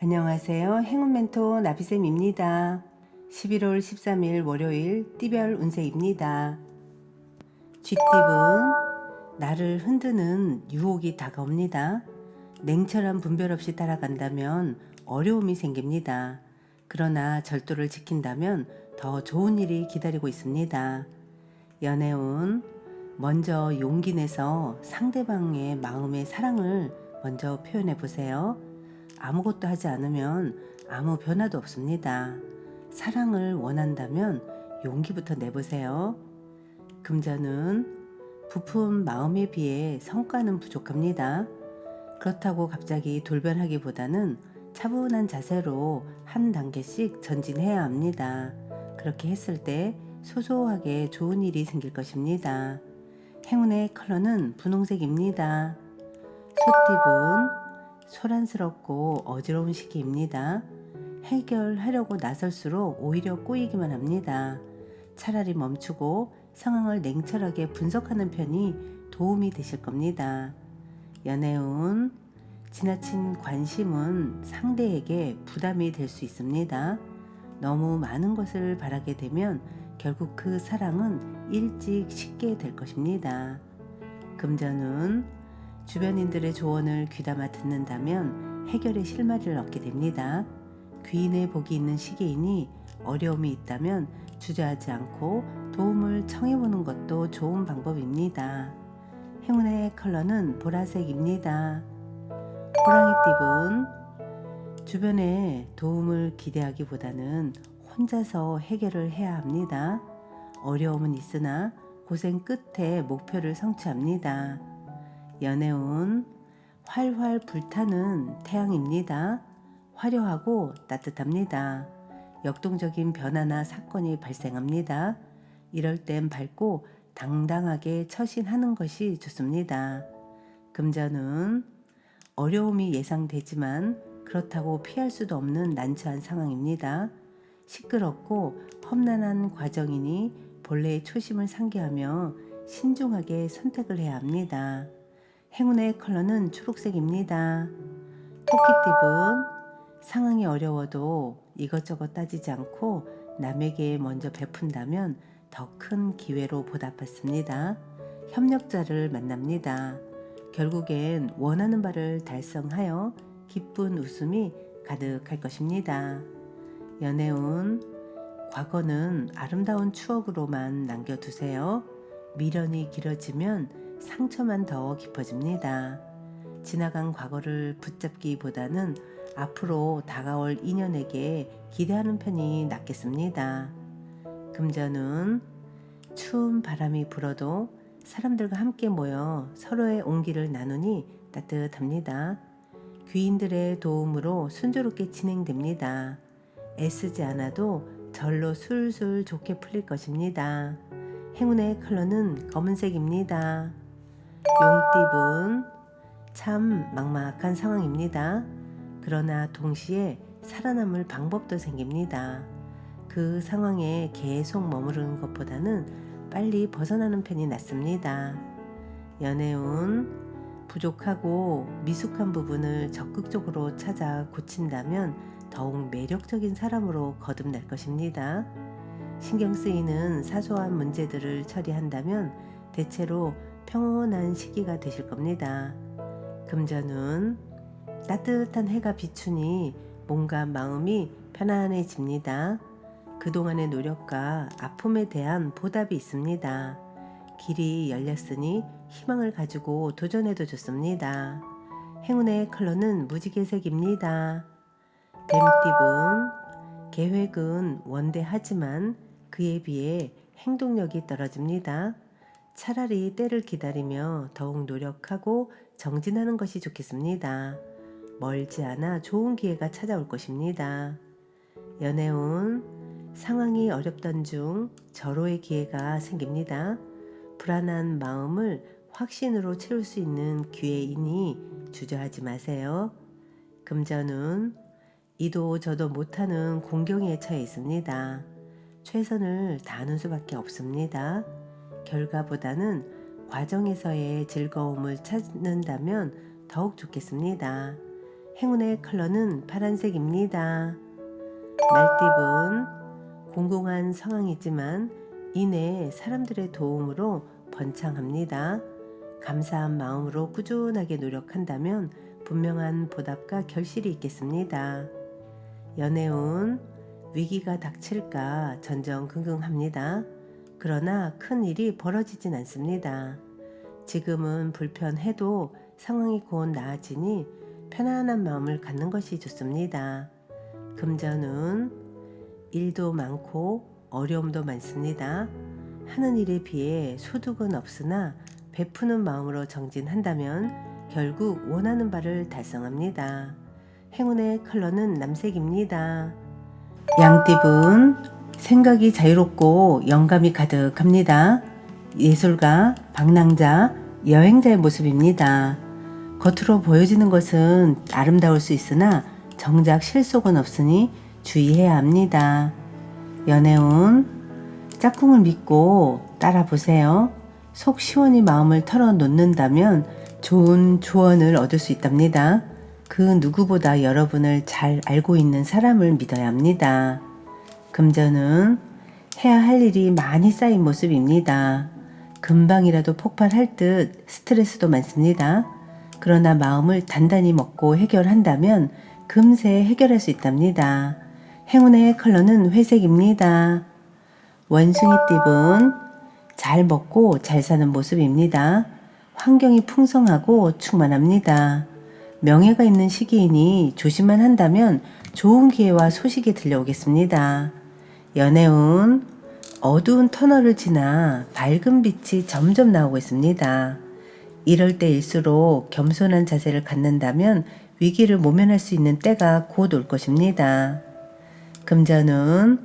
안녕하세요. 행운 멘토 나비쌤입니다. 11월 13일 월요일 띠별 운세입니다. 쥐띠분, 나를 흔드는 유혹이 다가옵니다. 냉철한 분별 없이 따라간다면 어려움이 생깁니다. 그러나 절도를 지킨다면 더 좋은 일이 기다리고 있습니다. 연애운, 먼저 용기 내서 상대방의 마음의 사랑을 먼저 표현해 보세요. 아무것도 하지 않으면 아무 변화도 없습니다. 사랑을 원한다면 용기부터 내보세요. 금전은 부푼 마음에 비해 성과는 부족합니다. 그렇다고 갑자기 돌변하기보다는 차분한 자세로 한 단계씩 전진해야 합니다. 그렇게 했을 때 소소하게 좋은 일이 생길 것입니다. 행운의 컬러는 분홍색입니다. 소띠분, 소란스럽고 어지러운 시기입니다. 해결하려고 나설수록 오히려 꼬이기만 합니다. 차라리 멈추고 상황을 냉철하게 분석하는 편이 도움이 되실 겁니다. 연애운, 지나친 관심은 상대에게 부담이 될 수 있습니다. 너무 많은 것을 바라게 되면 결국 그 사랑은 일찍 식게 될 것입니다. 금전운, 주변인들의 조언을 귀담아 듣는다면 해결의 실마리를 얻게 됩니다. 귀인의 복이 있는 시기이니 어려움이 있다면 주저하지 않고 도움을 청해보는 것도 좋은 방법입니다. 행운의 컬러는 보라색입니다. 호랑이띠분, 주변의 도움을 기대하기보다는 혼자서 해결을 해야 합니다. 어려움은 있으나 고생 끝에 목표를 성취합니다. 연애운, 활활 불타는 태양입니다. 화려하고 따뜻합니다. 역동적인 변화나 사건이 발생합니다. 이럴 땐 밝고 당당하게 처신하는 것이 좋습니다. 금전은 어려움이 예상되지만 그렇다고 피할 수도 없는 난처한 상황입니다. 시끄럽고 험난한 과정이니 본래의 초심을 상기하며 신중하게 선택을 해야 합니다. 행운의 컬러는 초록색입니다. 토끼띠분, 상황이 어려워도 이것저것 따지지 않고 남에게 먼저 베푼다면 더 큰 기회로 보답받습니다. 협력자를 만납니다. 결국엔 원하는 바를 달성하여 기쁜 웃음이 가득할 것입니다. 연애운, 과거는 아름다운 추억으로만 남겨두세요. 미련이 길어지면 상처만 더 깊어집니다. 지나간 과거를 붙잡기보다는 앞으로 다가올 인연에게 기대하는 편이 낫겠습니다. 금전은 추운 바람이 불어도 사람들과 함께 모여 서로의 온기를 나누니 따뜻합니다. 귀인들의 도움으로 순조롭게 진행됩니다. 애쓰지 않아도 절로 술술 좋게 풀릴 것입니다. 행운의 컬러는 검은색입니다. 용띠분, 참 막막한 상황입니다. 그러나 동시에 살아남을 방법도 생깁니다. 그 상황에 계속 머무르는 것보다는 빨리 벗어나는 편이 낫습니다. 연애운, 부족하고 미숙한 부분을 적극적으로 찾아 고친다면 더욱 매력적인 사람으로 거듭날 것입니다. 신경 쓰이는 사소한 문제들을 처리한다면 대체로 평온한 시기가 되실 겁니다. 금전운, 따뜻한 해가 비추니 몸과 마음이 편안해집니다. 그동안의 노력과 아픔에 대한 보답이 있습니다. 길이 열렸으니 희망을 가지고 도전해도 좋습니다. 행운의 컬러는 무지개색입니다. 뱀띠분, 계획은 원대하지만 그에 비해 행동력이 떨어집니다. 차라리 때를 기다리며 더욱 노력하고 정진하는 것이 좋겠습니다. 멀지 않아 좋은 기회가 찾아올 것입니다. 연애운, 상황이 어렵던 중 절호의 기회가 생깁니다. 불안한 마음을 확신으로 채울 수 있는 기회이니 주저하지 마세요. 금전운, 이도 저도 못하는 공경에 처해 있습니다. 최선을 다하는 수밖에 없습니다. 결과보다는 과정에서의 즐거움을 찾는다면 더욱 좋겠습니다. 행운의 컬러는 파란색입니다. 말띠분, 공공한 상황이지만 이내 사람들의 도움으로 번창합니다. 감사한 마음으로 꾸준하게 노력한다면 분명한 보답과 결실이 있겠습니다. 연애운, 위기가 닥칠까 전전긍긍합니다. 그러나 큰 일이 벌어지진 않습니다. 지금은 불편해도 상황이 곧 나아지니 편안한 마음을 갖는 것이 좋습니다. 금전운, 일도 많고 어려움도 많습니다. 하는 일에 비해 소득은 없으나 베푸는 마음으로 정진한다면 결국 원하는 바를 달성합니다. 행운의 컬러는 남색입니다. 양띠분, 생각이 자유롭고 영감이 가득합니다. 예술가, 방랑자, 여행자의 모습입니다. 겉으로 보여지는 것은 아름다울 수 있으나 정작 실속은 없으니 주의해야 합니다. 연애운, 짝꿍을 믿고 따라 보세요. 속 시원히 마음을 털어놓는다면 좋은 조언을 얻을 수 있답니다. 그 누구보다 여러분을 잘 알고 있는 사람을 믿어야 합니다. 금전은 해야 할 일이 많이 쌓인 모습입니다. 금방이라도 폭발할 듯 스트레스도 많습니다. 그러나 마음을 단단히 먹고 해결한다면 금세 해결할 수 있답니다. 행운의 컬러는 회색입니다. 원숭이띠분, 잘 먹고 잘 사는 모습입니다. 환경이 풍성하고 충만합니다. 명예가 있는 시기이니 조심만 한다면 좋은 기회와 소식이 들려오겠습니다. 연애운, 어두운 터널을 지나 밝은 빛이 점점 나오고 있습니다. 이럴 때일수록 겸손한 자세를 갖는다면 위기를 모면할 수 있는 때가 곧 올 것입니다. 금전은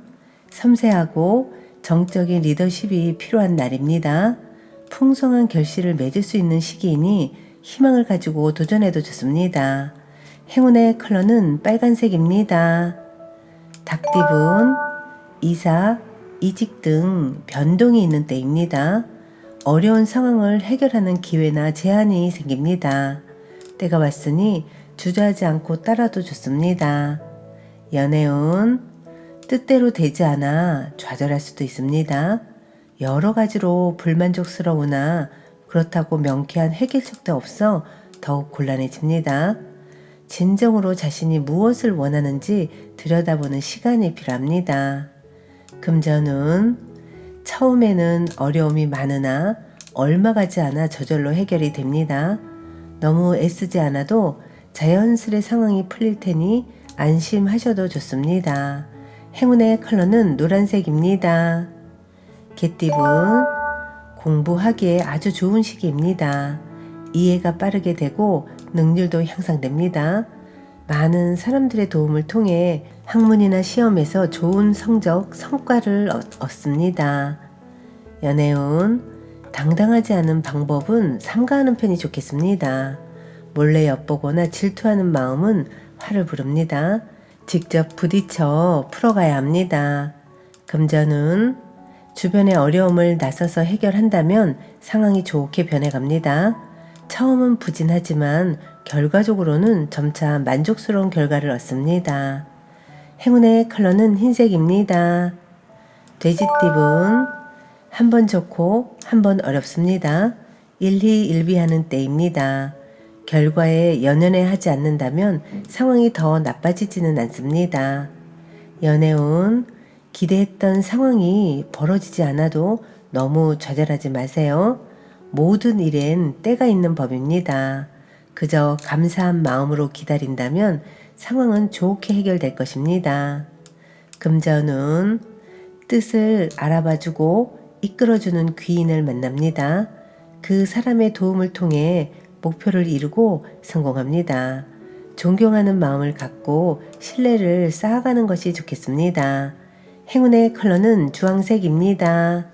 섬세하고 정적인 리더십이 필요한 날입니다. 풍성한 결실을 맺을 수 있는 시기이니 희망을 가지고 도전해도 좋습니다. 행운의 컬러는 빨간색입니다. 닭띠분, 이사, 이직 등 변동이 있는 때입니다. 어려운 상황을 해결하는 기회나 제한이 생깁니다. 때가 왔으니 주저하지 않고 따라도 좋습니다. 연애운, 뜻대로 되지 않아 좌절할 수도 있습니다. 여러 가지로 불만족스러우나 그렇다고 명쾌한 해결책도 없어 더욱 곤란해집니다. 진정으로 자신이 무엇을 원하는지 들여다보는 시간이 필요합니다. 금전운, 처음에는 어려움이 많으나 얼마 가지 않아 저절로 해결이 됩니다. 너무 애쓰지 않아도 자연스레 상황이 풀릴 테니 안심하셔도 좋습니다. 행운의 컬러는 노란색입니다. 개띠분, 공부하기에 아주 좋은 시기입니다. 이해가 빠르게 되고 능률도 향상됩니다. 많은 사람들의 도움을 통해 학문이나 시험에서 좋은 성과를 얻습니다. 연애운, 당당하지 않은 방법은 삼가하는 편이 좋겠습니다. 몰래 엿보거나 질투하는 마음은 화를 부릅니다. 직접 부딪혀 풀어가야 합니다. 금전운, 주변의 어려움을 나서서 해결한다면 상황이 좋게 변해갑니다. 처음은 부진하지만 결과적으로는 점차 만족스러운 결과를 얻습니다. 행운의 컬러는 흰색입니다. 돼지띠분, 한 번 좋고 한 번 어렵습니다. 일희일비하는 때입니다. 결과에 연연해 하지 않는다면 상황이 더 나빠지지는 않습니다. 연애운, 기대했던 상황이 벌어지지 않아도 너무 좌절하지 마세요. 모든 일엔 때가 있는 법입니다. 그저 감사한 마음으로 기다린다면 상황은 좋게 해결될 것입니다. 금전운, 뜻을 알아봐주고 이끌어주는 귀인을 만납니다. 그 사람의 도움을 통해 목표를 이루고 성공합니다. 존경하는 마음을 갖고 신뢰를 쌓아가는 것이 좋겠습니다. 행운의 컬러는 주황색입니다.